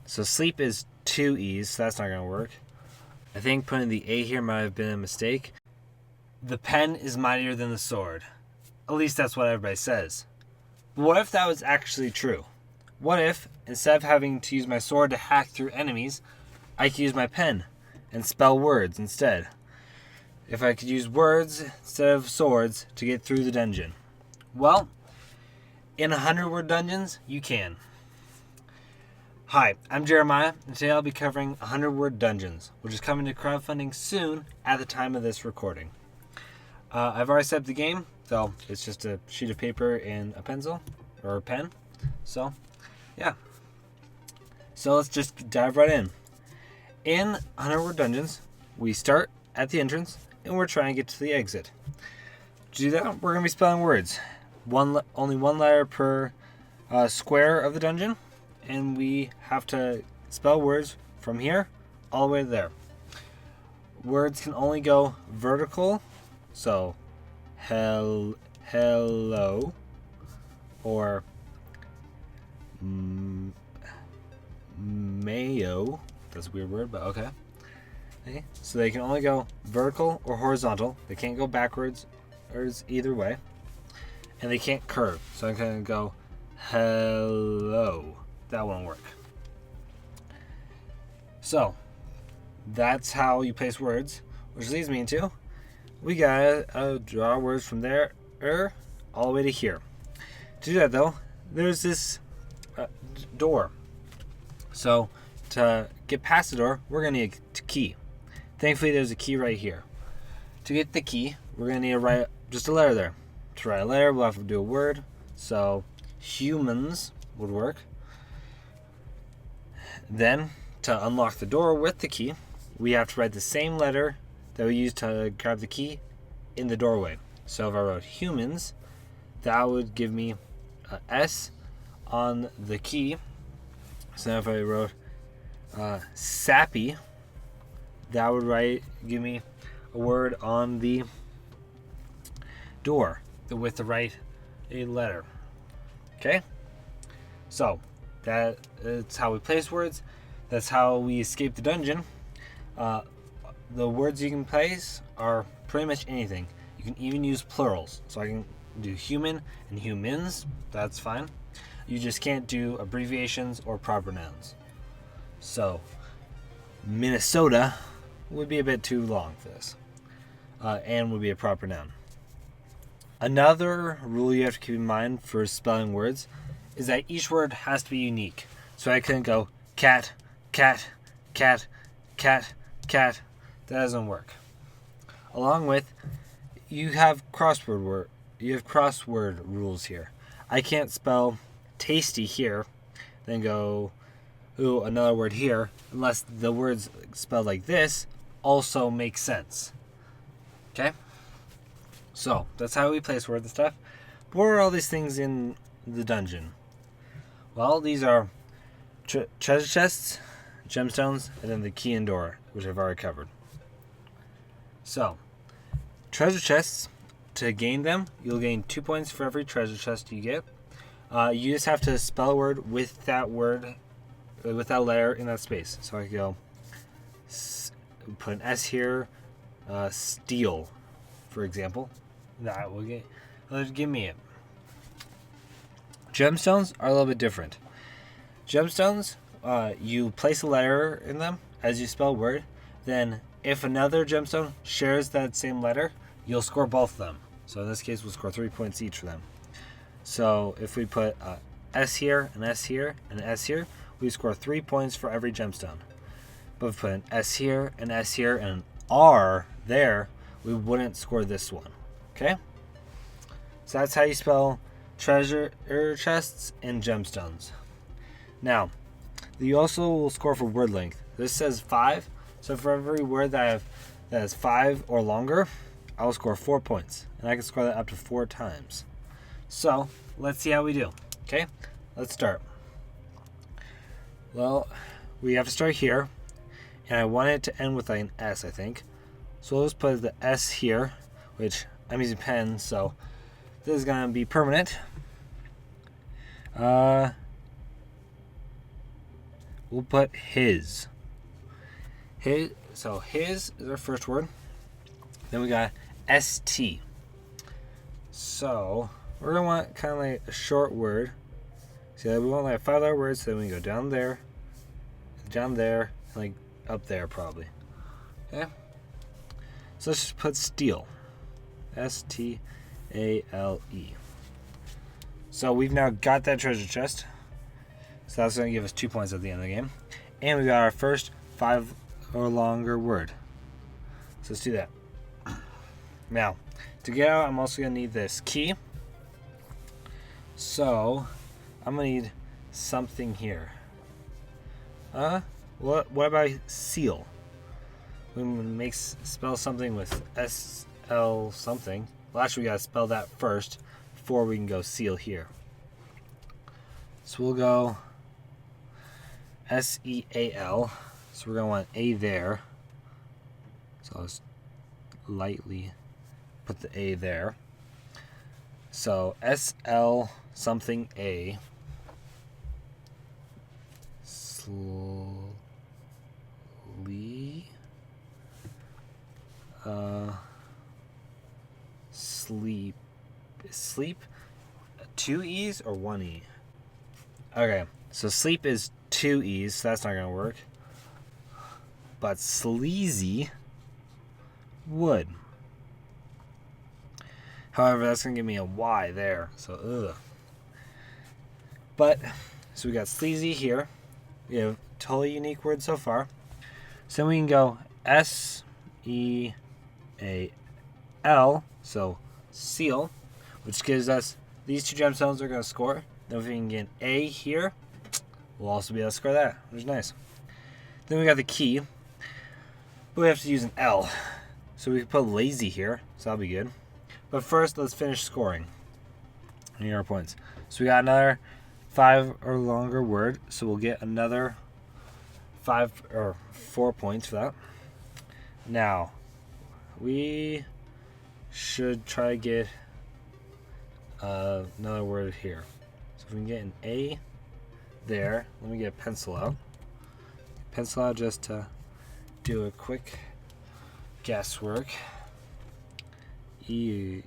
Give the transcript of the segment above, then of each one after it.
So sleep is 2 E's, so that's not going to work. I think putting the A here might have been a mistake. The pen is mightier than the sword. At least that's what everybody says. But what if that was actually true? What if, instead of having to use my sword to hack through enemies, I could use my pen and spell words instead? If I could use words instead of swords to get through the dungeon. Well, in 100-word dungeons, you can. Hi, I'm Jeremiah, and today I'll be covering 100-word dungeons, which is coming to crowdfunding soon at the time of this recording. I've already set up the game, so it's just a sheet of paper and a pencil, or a pen. So, yeah. So let's just dive right in. In 100-word dungeons, we start at the entrance, and we're trying to get to the exit. To do that, we're going to be spelling words. Only one letter per square of the dungeon. And we have to spell words from here all the way to there. Words can only go vertical, so hello, or mayo. That's a weird word, but okay. So they can only go vertical or horizontal. They can't go backwards or either way. And they can't curve. So I'm going to go hello. That won't work. So, that's how you place words, which leads me into, we gotta draw words from there all the way to here. To do that though, there's this door. So, to get past the door, we're gonna need a key. Thankfully, there's a key right here. To get the key, we're gonna need to write just a letter there. To write a letter, we'll have to do a word. So, humans would work. Then, to unlock the door with the key, we have to write the same letter that we used to grab the key in the doorway. So if I wrote humans, that would give me an S on the key. So now if I wrote sappy, that would give me a word on the door with the right letter. Okay? So, that's how we place words. That's how we escape the dungeon. The words you can place are pretty much anything. You can even use plurals. So I can do human and humans. That's fine. You just can't do abbreviations or proper nouns. So, Minnesota would be a bit too long for this. And would be a proper noun. Another rule you have to keep in mind for spelling words is that each word has to be unique. So I couldn't go cat, cat, cat, cat, cat. That doesn't work. Along with, you have crossword rules here. I can't spell tasty here, then go, another word here, unless the words spelled like this also make sense. Okay? So, that's how we place words and stuff. But what are all these things in the dungeon? Well, these are treasure chests, gemstones, and then the key and door, which I've already covered. So, treasure chests, to gain them, you'll gain 2 points for every treasure chest you get. You just have to spell a word with that letter in that space. So I could go, put an S here, steel, for example. That will give me it. Gemstones are a little bit different. Gemstones, you place a letter in them as you spell word. Then, if another gemstone shares that same letter, you'll score both of them. So in this case, we'll score 3 points each for them. So if we put S here, an S here, and an S here, we score 3 points for every gemstone. But if we put an S here, an S here, and an R there, we wouldn't score this one. Okay? So that's how you spell treasure chests and gemstones. Now, you also will score for word length. This says 5, so for every word that has 5 or longer, I will score 4 points, and I can score that up to 4 times. So, let's see how we do. Okay, let's start. Well, we have to start here, and I want it to end with like an S, I think. So let's put the S here, which I'm using pen, so this is going to be permanent. we'll put his. So his is our first word. Then we got ST. So we're going to want kind of like a short word. See, we want like a 5-letter word, so then we go down there, and like up there probably. Okay? So let's just put steel. STALE. So we've now got that treasure chest. So that's going to give us 2 points at the end of the game. And we got our first 5 or longer word. So let's do that. Now, to get out, I'm also going to need this key. So I'm going to need something here. What about seal? We spell something with SL something. Well, actually, we got to spell that first before we can go seal here. So we'll go SEAL. So we're going to want A there. So I'll just lightly put the A there. So SL something A. Sleep 2 E's or 1 E? Okay, so sleep is 2 E's, so that's not gonna work. But sleazy would. However, that's gonna give me a Y there, so ugh. But so we got sleazy here. We have totally unique word so far. So then we can go SEAL, so seal, which gives us these 2 gemstones are going to score. Then if we can get an A here, we'll also be able to score that, which is nice. Then we got the key, but we have to use an L. So we can put lazy here, so that'll be good. But first, let's finish scoring. Here are our points. So we got another 5 or longer word, so we'll get another 5 or 4 points for that. Now, we should try to get another word here. So if we can get an A there, let me get a pencil out. Pencil out just to do a quick guesswork. E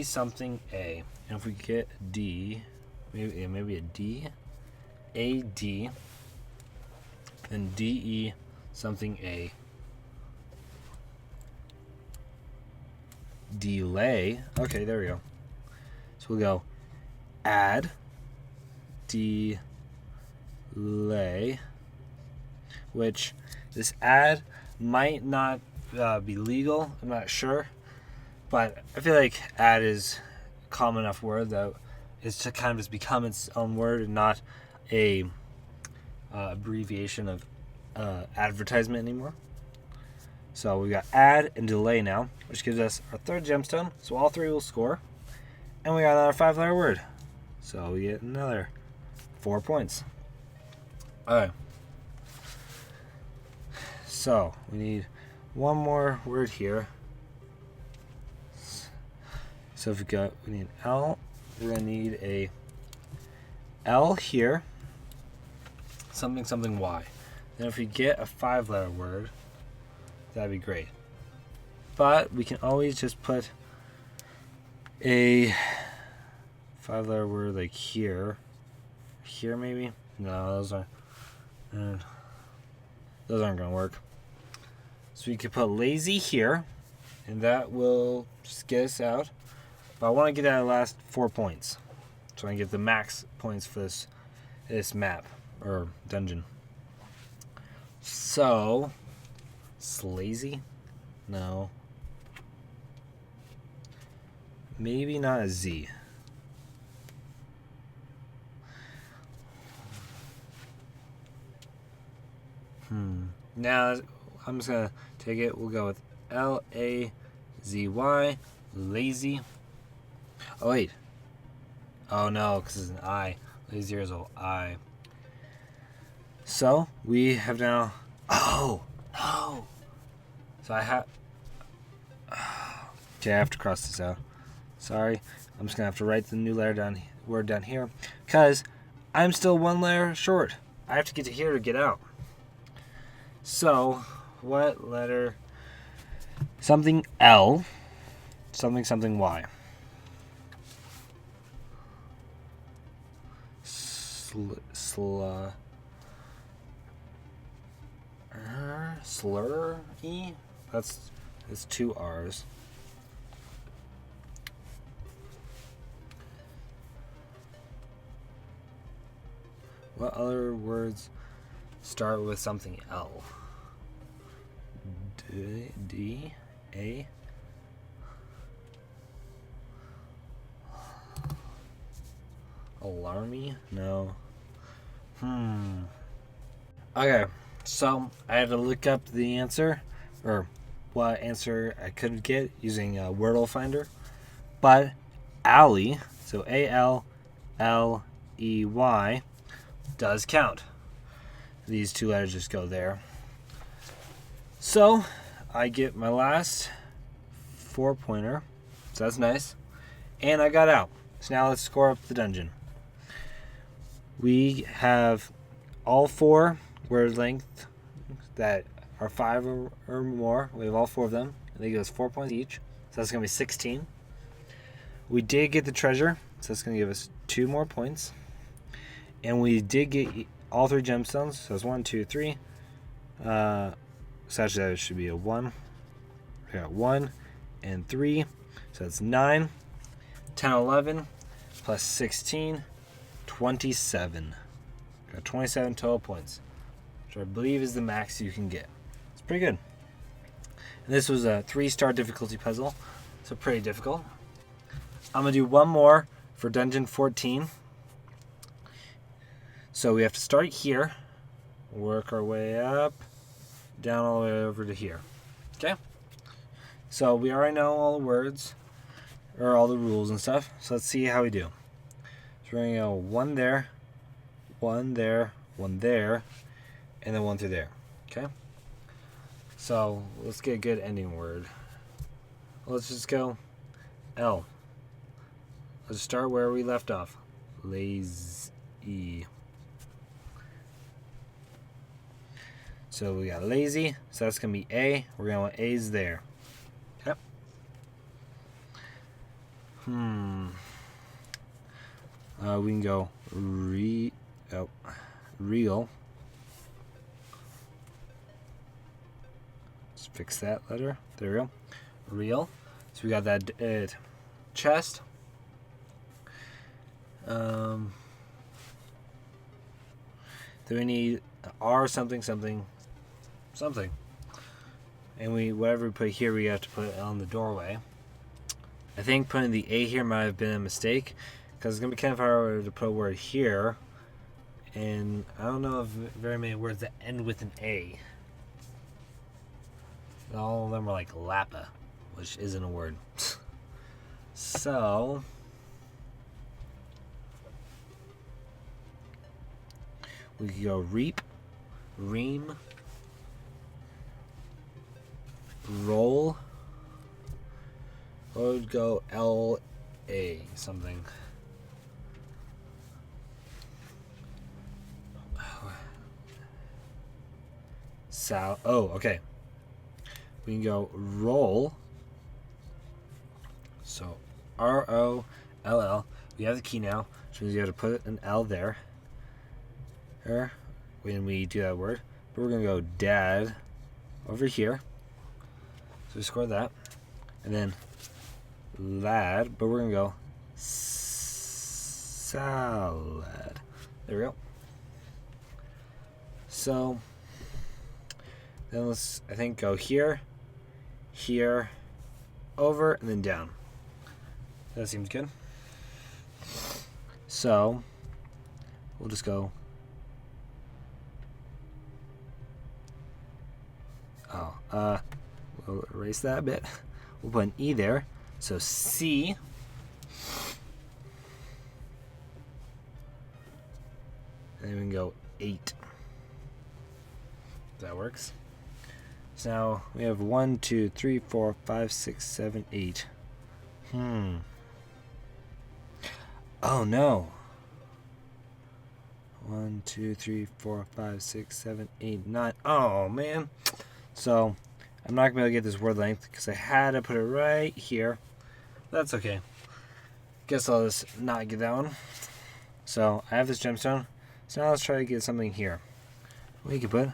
something A. And if we get D, maybe a D, AD, then DE something A. Delay. Okay, there we go. So we'll go add, delay, which this add might not be legal. I'm not sure. But I feel like add is a common enough word that it's to kind of just become its own word and not a abbreviation of advertisement anymore. So we got add and delay now, which gives us our 3rd gemstone. So all 3 will score. And we got another 5-letter word. So we get another 4 points. Alright. So we need one more word here. So if we need an L, we're going to need a L here. Something Y. Then if we get a 5-letter word, that'd be great. But we can always just put a 5-letter word like here. Here maybe? No, those aren't going to work. So we could put lazy here, and that will just get us out. But I want to get that last 4 points. So I can get the max points for this map or dungeon. So Slazy? No. Maybe not a Z. Now I'm just gonna take it. We'll go with LAZY. Lazy. Oh wait. Oh no, because it's an I. Lazier is an I. So we have now. Oh no. So I have. Okay, I have to cross this out. Sorry, I'm just gonna have to write the new word down here because I'm still 1 letter short. I have to get to here to get out. So, what letter? Something L. Something Y. Slur E. It's 2 R's. What other words start with something L? D A. Alarmy? No. Okay, so I had to look up the answer, or what answer I could get using Wordle Finder. But Alley, so Alley, does count. These 2 letters just go there. So I get my last 4-pointer, so that's nice. And I got out. So now let's score up the dungeon. We have all 4 word length that are 5 or more. We have all 4 of them. They give us 4 points each. So that's going to be 16. We did get the treasure, so that's going to give us 2 more points. And we did get all 3 gemstones. So it's 1, 2, 3. So actually that should be a 1. We got 1 and 3. So that's 9, 10, 11, plus 16, 27. Got 27 total points, which I believe is the max you can get. It's pretty good. And this was a 3-star difficulty puzzle, so pretty difficult. I'm going to do one more for Dungeon 14. So we have to start here, work our way up, down all the way over to here. Okay? So we already know all the words, or all the rules and stuff. So let's see how we do. So we're going to go 1 there, 1 there, 1 there, and then 1 through there. Okay? So let's get a good ending word. Let's just go L. Let's start where we left off. Lazy. So we got lazy. So that's going to be A. We're going to want A's there. Yep. We can go real. Let's fix that letter. There we go. Real. So we got that chest. Then we need R something. And whatever we put here, we have to put it on the doorway. I think putting the A here might have been a mistake, because it's going to be kind of hard to put a word here. And I don't know of very many words that end with an A. All of them are like lappa, which isn't a word. So we could go reap, ream, roll, or would go L-A, something. Okay. We can go roll. So R-O-L-L. We have the key now, which means you have to put an L there. When we do that word. But we're going to go dad over here. So we score that. And then lad, but we're going to go salad. There we go. So then let's, I think, go here, here, over, and then down. That seems good. So we'll just go. We'll erase that a bit. We'll put an E there. So C. And then we can go 8. That works. So now we have 1, 2, 3, 4, 5, 6, 7, 8. Oh no. 1, 2, 3, 4, 5, 6, 7, 8, 9. Oh, man. So, I'm not going to be able to get this word length because I had to put it right here. That's okay. Guess I'll just not get that one. So, I have this gemstone. So now let's try to get something here. We can put...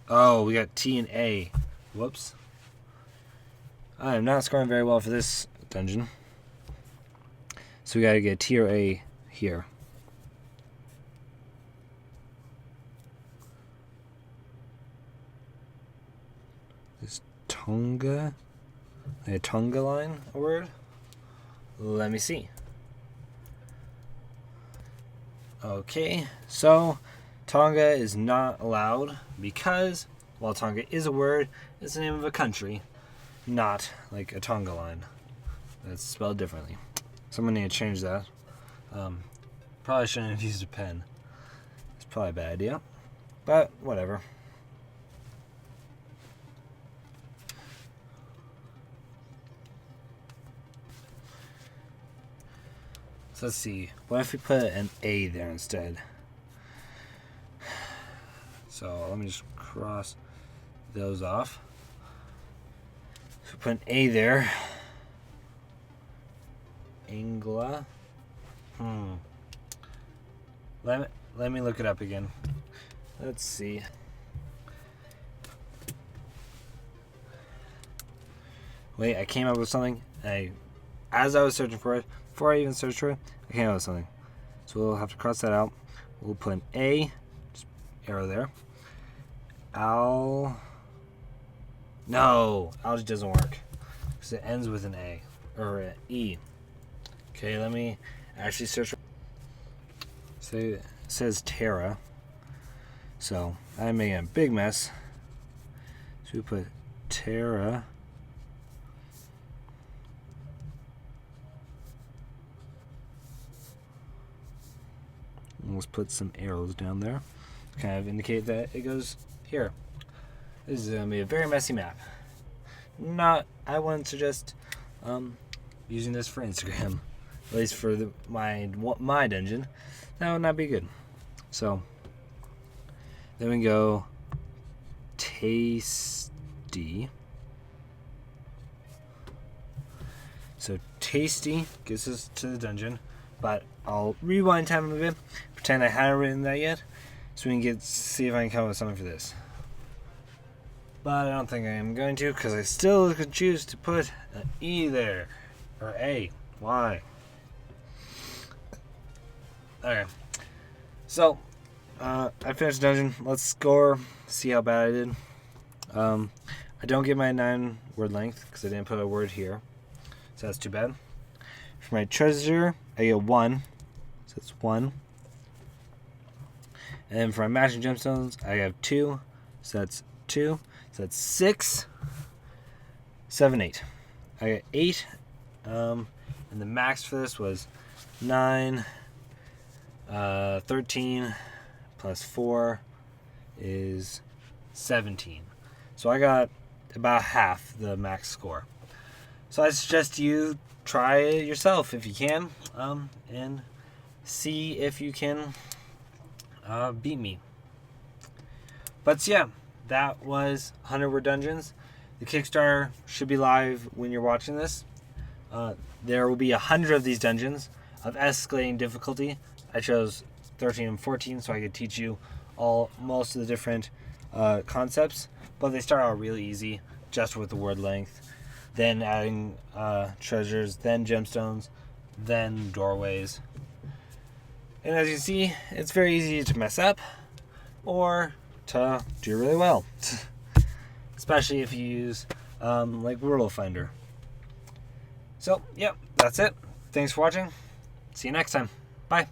Oh, we got T and A. Whoops. I am not scoring very well for this dungeon. So we gotta get T or A here. Is Tonga? A Tonga line a word? Let me see. Okay, so Tonga is not allowed because, while Tonga is a word, it's the name of a country, not like a Tonga line. That's spelled differently. So I'm going to need to change that. Probably shouldn't have used a pen. It's probably a bad idea, but whatever. So let's see. What if we put an A there instead? So let me just cross those off. So we put an A there. Angla. Let me look it up again. Let's see. Wait, I came up with something. As I was searching for it, before I even searched for it, I came up with something. So we'll have to cross that out. We'll put an A, just arrow there. No, algae doesn't work because it ends with an A or an E. Okay, let me actually search. So it says Terra. So I'm making a big mess. So we put Terra. And let's put some arrows down there. Kind of indicate that it goes here. This is going to be a very messy map. I wouldn't suggest using this for Instagram. At least for my dungeon. That would not be good. So, then we go tasty. So tasty gets us to the dungeon, but I'll rewind time a bit, pretend I hadn't written that yet, so we can see if I can come up with something for this. But I don't think I am going to, because I still could choose to put an E there, or A. Why? Okay. So, I finished the dungeon. Let's score, see how bad I did. I don't get my 9 word length, because I didn't put a word here. So that's too bad. For my treasure, I get 1. So it's 1. And then for my matching gemstones, I have 2. So that's 2. So that's 6. 7, 8. I got 8. And the max for this was 9. 13 plus 4 is 17. So I got about half the max score. So I suggest you try it yourself if you can, and see if you can beat me. But yeah, that was 100 Word Dungeons. The Kickstarter should be live when you're watching this. There will be 100 of these dungeons of escalating difficulty. I chose 13 and 14 so I could teach you most of the different concepts, but they start out really easy, just with the word length, then adding treasures, then gemstones, then doorways. And as you see, it's very easy to mess up or to do really well, especially if you use like World Finder. So, yep, that's it. Thanks for watching. See you next time. Bye.